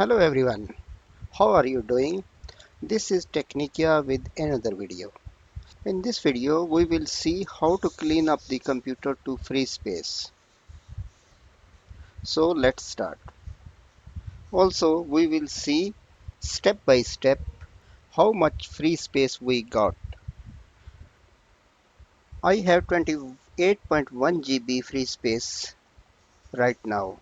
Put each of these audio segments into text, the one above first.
Hello everyone, how are you doing? This is Technicya with another video. In this video, we will see how to clean up the computer to free space. So let's start. Also, we will see step by step how much free space we got. I have 28.1 GB free space right now.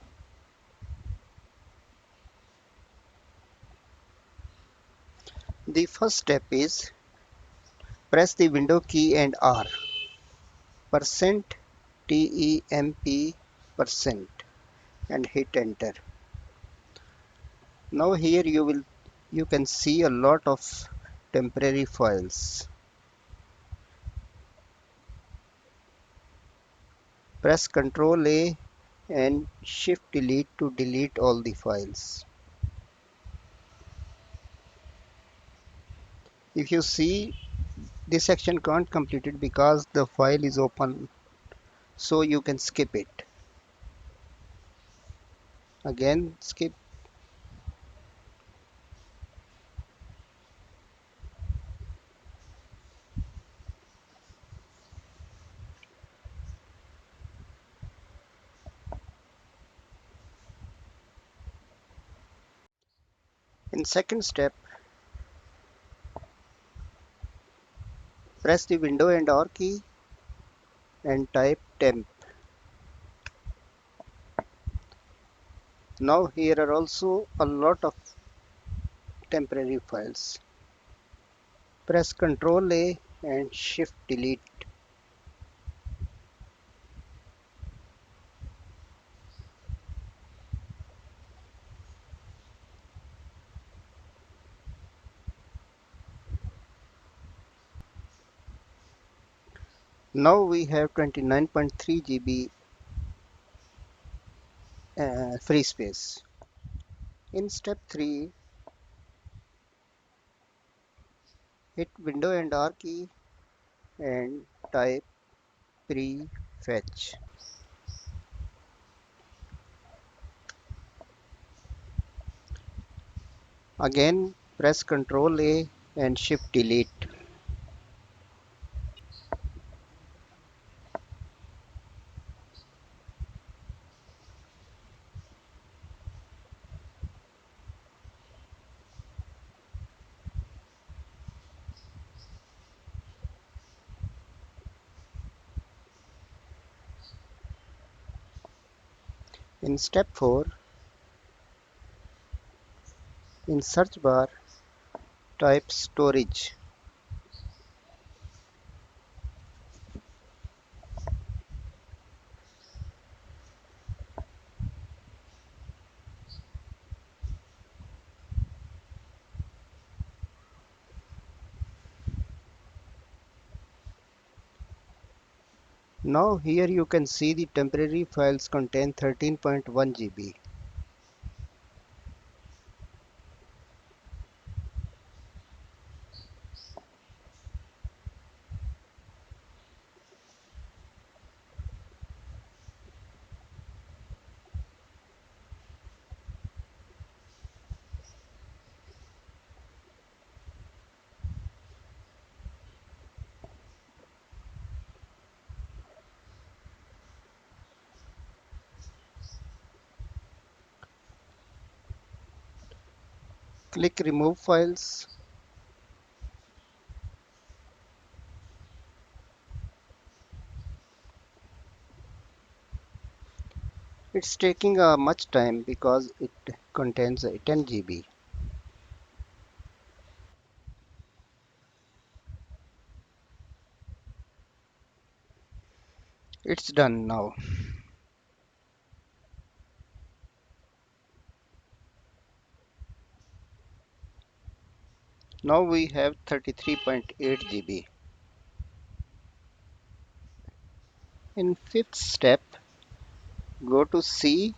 The first step is press the window key and R, percent temp percent, and hit enter. Now here you can see a lot of temporary files. Press Ctrl A and Shift Delete to delete all the files. If you see, this section can't complete it because the file is open, so you can skip it. Again skip. In second step, press the window and R key and type temp. Now here are also a lot of temporary files. Press Ctrl A and Shift Delete. Now we have 29.3 GB free space. In step 3, hit window and R key and type prefetch. Again press Ctrl A and Shift Delete. In step 4, in search bar type storage. Now here you can see the temporary files contain 13.1 GB. Click remove files. It's taking much time because it contains 10 GB. It's done now. Now we have 33.8 GB. In fifth step, go to C,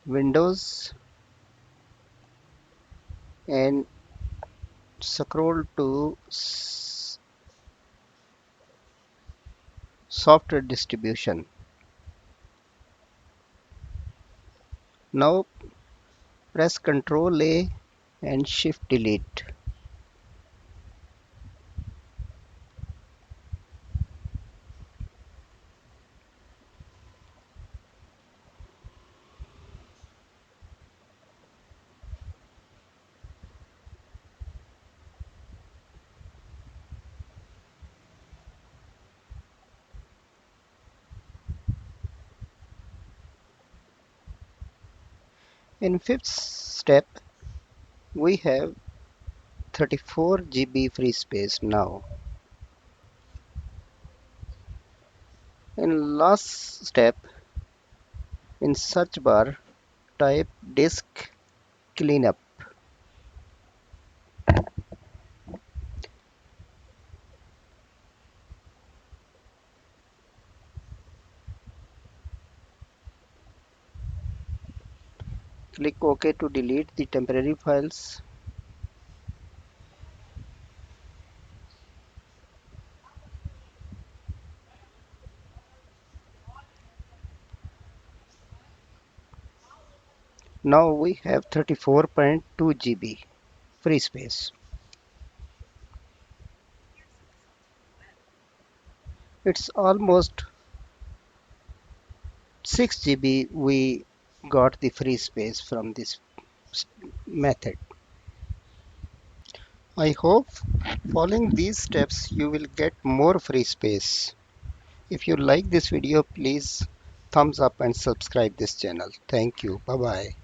Windows, and scroll to software distribution. Now press Ctrl A and Shift Delete. In fifth step, we have 34 GB free space now. In last step, in search bar, type disk cleanup. Click OK to delete the temporary files. Now we have 34.2 GB free space. It's almost 6 GB we got the free space from this method. I hope following these steps you will get more free space. If you like this video, please thumbs up and subscribe this channel. Thank you. Bye bye.